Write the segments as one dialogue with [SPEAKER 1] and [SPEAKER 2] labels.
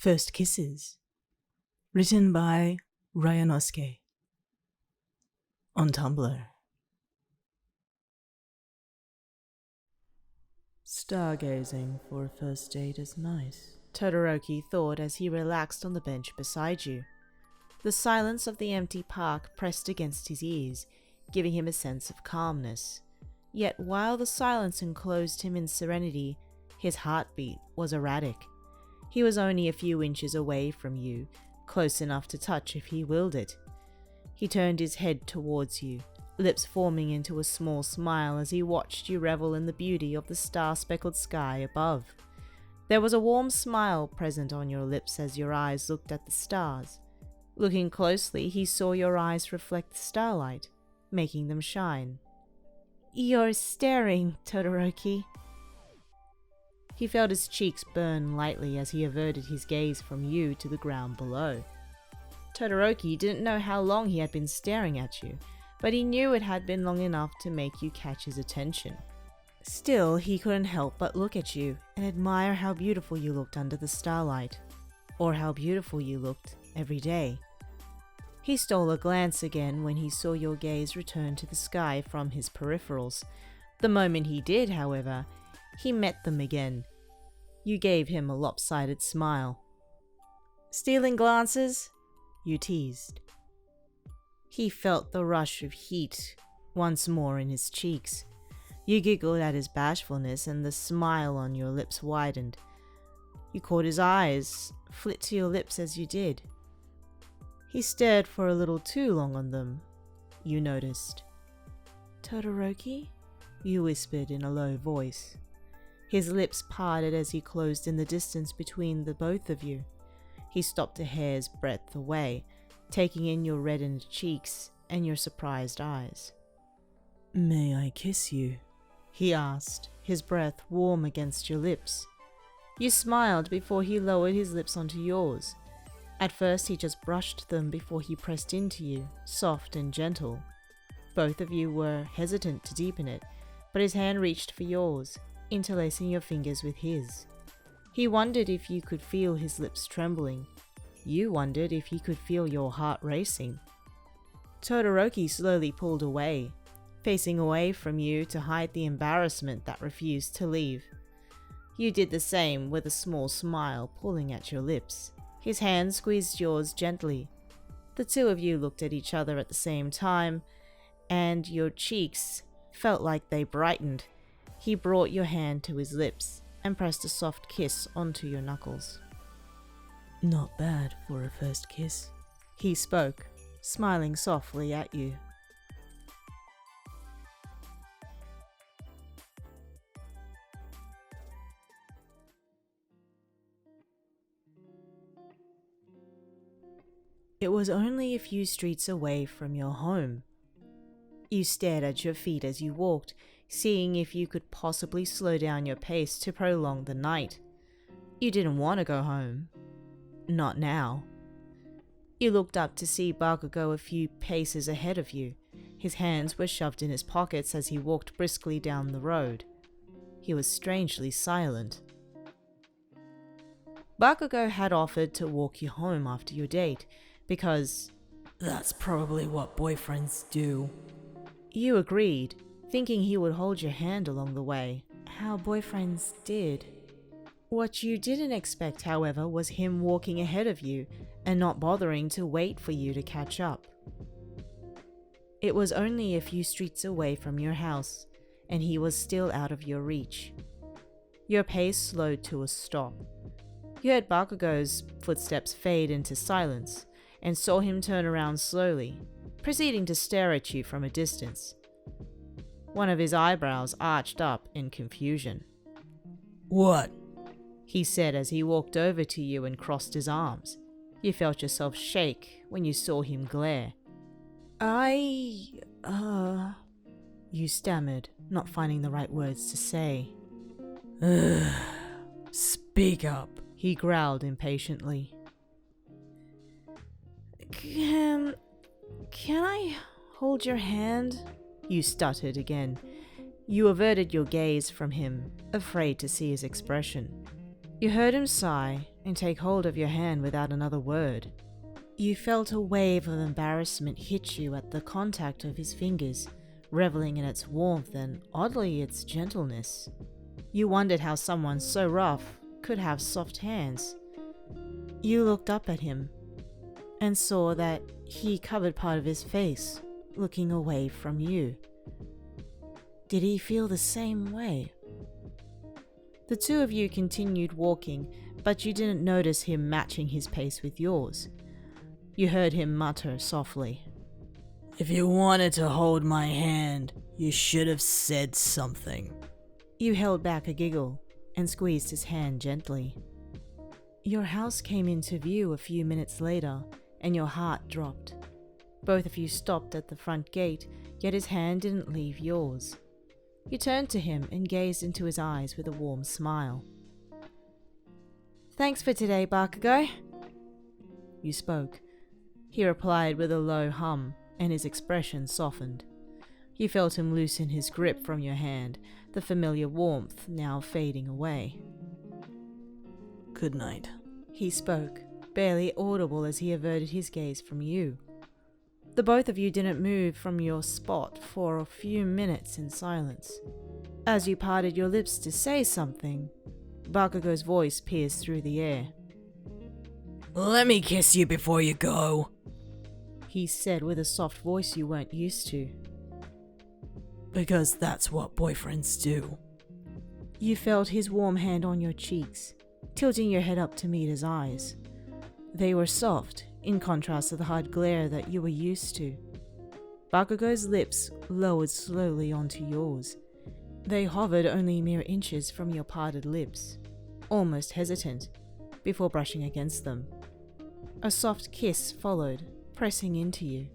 [SPEAKER 1] First Kisses, written by Ryanosuke, on Tumblr. Stargazing for a first date is nice, Todoroki thought as he relaxed on the bench beside you. The silence of the empty park pressed against his ears, giving him a sense of calmness. Yet while the silence enclosed him in serenity, his heartbeat was erratic. He was only a few inches away from you, close enough to touch if he willed it. He turned his head towards you, lips forming into a small smile as he watched you revel in the beauty of the star-speckled sky above. There was a warm smile present on your lips as your eyes looked at the stars. Looking closely, he saw your eyes reflect the starlight, making them shine. "You're staring, Todoroki." He felt his cheeks burn lightly as he averted his gaze from you to the ground below. Todoroki didn't know how long he had been staring at you, but he knew it had been long enough to make you catch his attention. Still, he couldn't help but look at you and admire how beautiful you looked under the starlight, or how beautiful you looked every day. He stole a glance again when he saw your gaze return to the sky from his peripherals. The moment he did, however, he met them again. You gave him a lopsided smile. "Stealing glances?" you teased. He felt the rush of heat once more in his cheeks. You giggled at his bashfulness and the smile on your lips widened. You caught his eyes flit to your lips as you did. He stared for a little too long on them, you noticed. "Todoroki?" you whispered in a low voice. His lips parted as he closed in the distance between the both of you. He stopped a hair's breadth away, taking in your reddened cheeks and your surprised eyes. "May I kiss you?" he asked, his breath warm against your lips. You smiled before he lowered his lips onto yours. At first he just brushed them before he pressed into you, soft and gentle. Both of you were hesitant to deepen it, but his hand reached for yours, interlacing your fingers with his. He wondered if you could feel his lips trembling. You wondered if he could feel your heart racing. Todoroki slowly pulled away, facing away from you to hide the embarrassment that refused to leave. You did the same with a small smile pulling at your lips. His hand squeezed yours gently. The two of you looked at each other at the same time, and your cheeks felt like they brightened. He brought your hand to his lips and pressed a soft kiss onto your knuckles. "Not bad for a first kiss," he spoke, smiling softly at you. It was only a few streets away from your home. You stared at your feet as you walked, seeing if you could possibly slow down your pace to prolong the night. You didn't want to go home. Not now. You looked up to see Bakugou a few paces ahead of you. His hands were shoved in his pockets as he walked briskly down the road. He was strangely silent. Bakugou had offered to walk you home after your date, because that's probably what boyfriends do. You agreed, thinking he would hold your hand along the way, how boyfriends did. What you didn't expect, however, was him walking ahead of you and not bothering to wait for you to catch up. It was only a few streets away from your house, and he was still out of your reach. Your pace slowed to a stop. You heard Bakugou's footsteps fade into silence, and saw him turn around slowly, proceeding to stare at you from a distance. One of his eyebrows arched up in confusion. "What?" he said as he walked over to you and crossed his arms. You felt yourself shake when you saw him glare. You stammered, not finding the right words to say. "Speak up," he growled impatiently. Can I hold your hand?" you stuttered again. You averted your gaze from him, afraid to see his expression. You heard him sigh and take hold of your hand without another word. You felt a wave of embarrassment hit you at the contact of his fingers, reveling in its warmth and, oddly, its gentleness. You wondered how someone so rough could have soft hands. You looked up at him and saw that he covered part of his face, looking away from you. Did he feel the same way? The two of you continued walking, but you didn't notice him matching his pace with yours. You heard him mutter softly,
[SPEAKER 2] "If you wanted to hold my hand, you should have said something."
[SPEAKER 1] You held back a giggle and squeezed his hand gently. Your house came into view a few minutes later, and your heart dropped. Both of you stopped at the front gate, yet his hand didn't leave yours. You turned to him and gazed into his eyes with a warm smile. "Thanks for today, Bakugou." You spoke. He replied with a low hum, and his expression softened. You felt him loosen his grip from your hand, the familiar warmth now fading away.
[SPEAKER 2] "Good night,"
[SPEAKER 1] he spoke, barely audible as he averted his gaze from you. The both of you didn't move from your spot for a few minutes in silence. As you parted your lips to say something, Bakugou's voice pierced through the air.
[SPEAKER 2] "Let me kiss you before you go,"
[SPEAKER 1] he said with a soft voice you weren't used to.
[SPEAKER 2] "Because that's what boyfriends do."
[SPEAKER 1] You felt his warm hand on your cheeks, tilting your head up to meet his eyes. They were soft, in contrast to the hard glare that you were used to. Bakugou's lips lowered slowly onto yours. They hovered only mere inches from your parted lips, almost hesitant, before brushing against them. A soft kiss followed, pressing into you.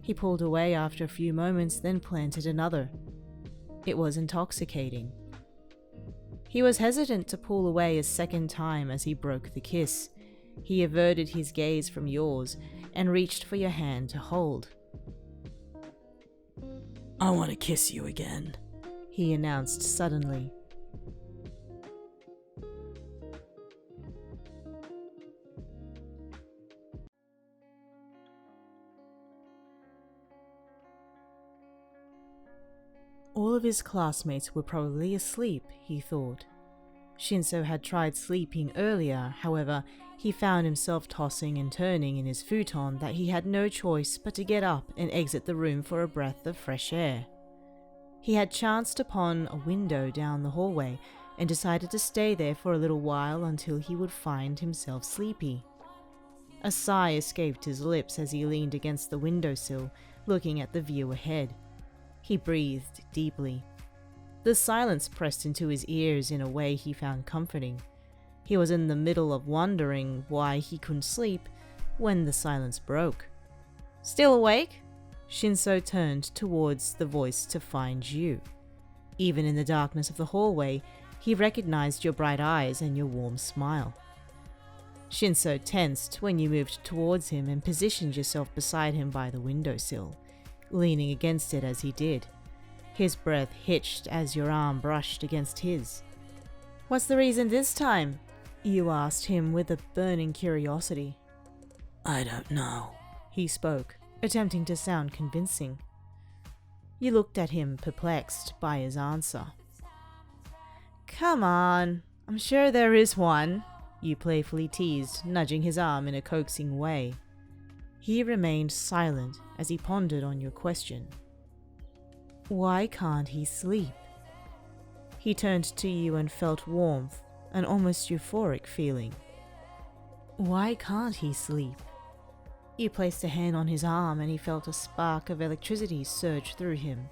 [SPEAKER 1] He pulled away after a few moments, then planted another. It was intoxicating. He was hesitant to pull away a second time as he broke the kiss. He averted his gaze from yours and reached for your hand to hold.
[SPEAKER 2] "I want to kiss you again,"
[SPEAKER 1] he announced suddenly. All of his classmates were probably asleep, he thought. Shinsou had tried sleeping earlier, however, he found himself tossing and turning in his futon that he had no choice but to get up and exit the room for a breath of fresh air. He had chanced upon a window down the hallway and decided to stay there for a little while until he would find himself sleepy. A sigh escaped his lips as he leaned against the windowsill, looking at the view ahead. He breathed deeply. The silence pressed into his ears in a way he found comforting. He was in the middle of wondering why he couldn't sleep when the silence broke. "Still awake?" Shinsou turned towards the voice to find you. Even in the darkness of the hallway, he recognized your bright eyes and your warm smile. Shinsou tensed when you moved towards him and positioned yourself beside him by the windowsill, leaning against it as he did. His breath hitched as your arm brushed against his. "What's the reason this time?" you asked him with a burning curiosity.
[SPEAKER 2] "I don't know,"
[SPEAKER 1] he spoke, attempting to sound convincing. You looked at him, perplexed by his answer. "Come on, I'm sure there is one," you playfully teased, nudging his arm in a coaxing way. He remained silent as he pondered on your question. Why can't he sleep? He turned to you and felt warmth, an almost euphoric feeling. Why can't he sleep? You placed a hand on his arm and he felt a spark of electricity surge through him.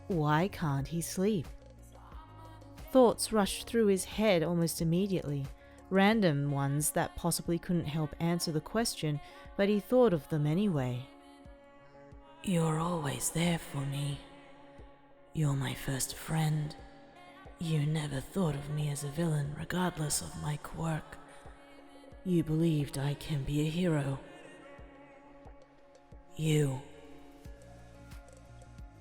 [SPEAKER 1] Why can't he sleep? Thoughts rushed through his head almost immediately, random ones that possibly couldn't help answer the question, but he thought of them anyway.
[SPEAKER 2] "You're always there for me. You're my first friend. You never thought of me as a villain regardless of my quirk. You believed I can be a hero. You."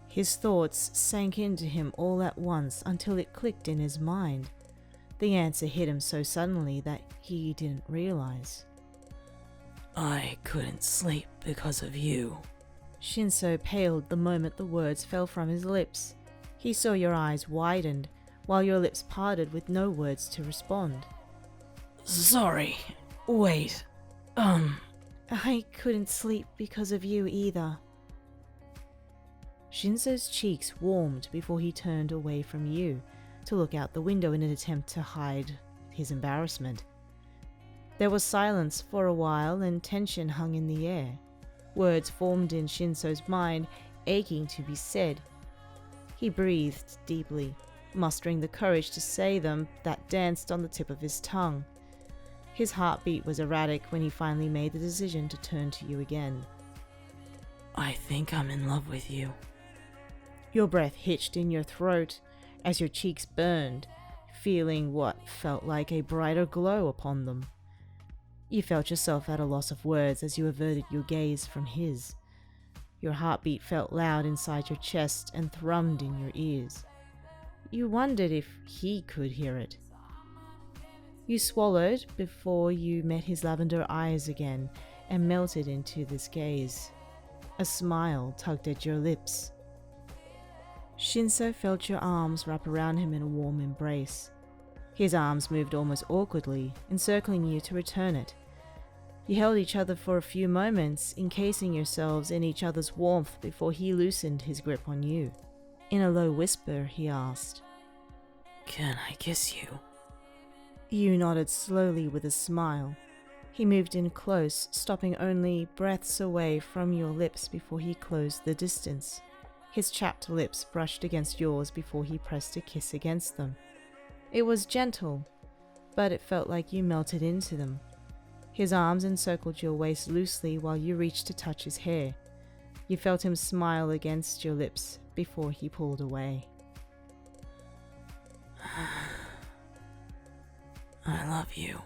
[SPEAKER 1] His thoughts sank into him all at once until it clicked in his mind. The answer hit him so suddenly that he didn't realize.
[SPEAKER 2] I couldn't sleep because of you.
[SPEAKER 1] Shinsou paled the moment the words fell from his lips. He saw your eyes widened, while your lips parted with no words to respond.
[SPEAKER 2] Sorry. Wait.
[SPEAKER 1] I couldn't sleep because of you either. Shinsou's cheeks warmed before he turned away from you to look out the window in an attempt to hide his embarrassment. There was silence for a while and tension hung in the air. Words formed in Shinsou's mind, aching to be said. He breathed deeply, mustering the courage to say them that danced on the tip of his tongue. His heartbeat was erratic when he finally made the decision to turn to you again.
[SPEAKER 2] I think I'm in love with you.
[SPEAKER 1] Your breath hitched in your throat as your cheeks burned, feeling what felt like a brighter glow upon them. You felt yourself at a loss of words as you averted your gaze from his. Your heartbeat felt loud inside your chest and thrummed in your ears. You wondered if he could hear it. You swallowed before you met his lavender eyes again and melted into this gaze. A smile tugged at your lips. Shinsou felt your arms wrap around him in a warm embrace. His arms moved almost awkwardly, encircling you to return it. You held each other for a few moments, encasing yourselves in each other's warmth before he loosened his grip on you. In a low whisper, he asked,
[SPEAKER 2] Can I kiss you?
[SPEAKER 1] You nodded slowly with a smile. He moved in close, stopping only breaths away from your lips before he closed the distance. His chapped lips brushed against yours before he pressed a kiss against them. It was gentle, but it felt like you melted into them. His arms encircled your waist loosely while you reached to touch his hair. You felt him smile against your lips before he pulled away.
[SPEAKER 2] I love you.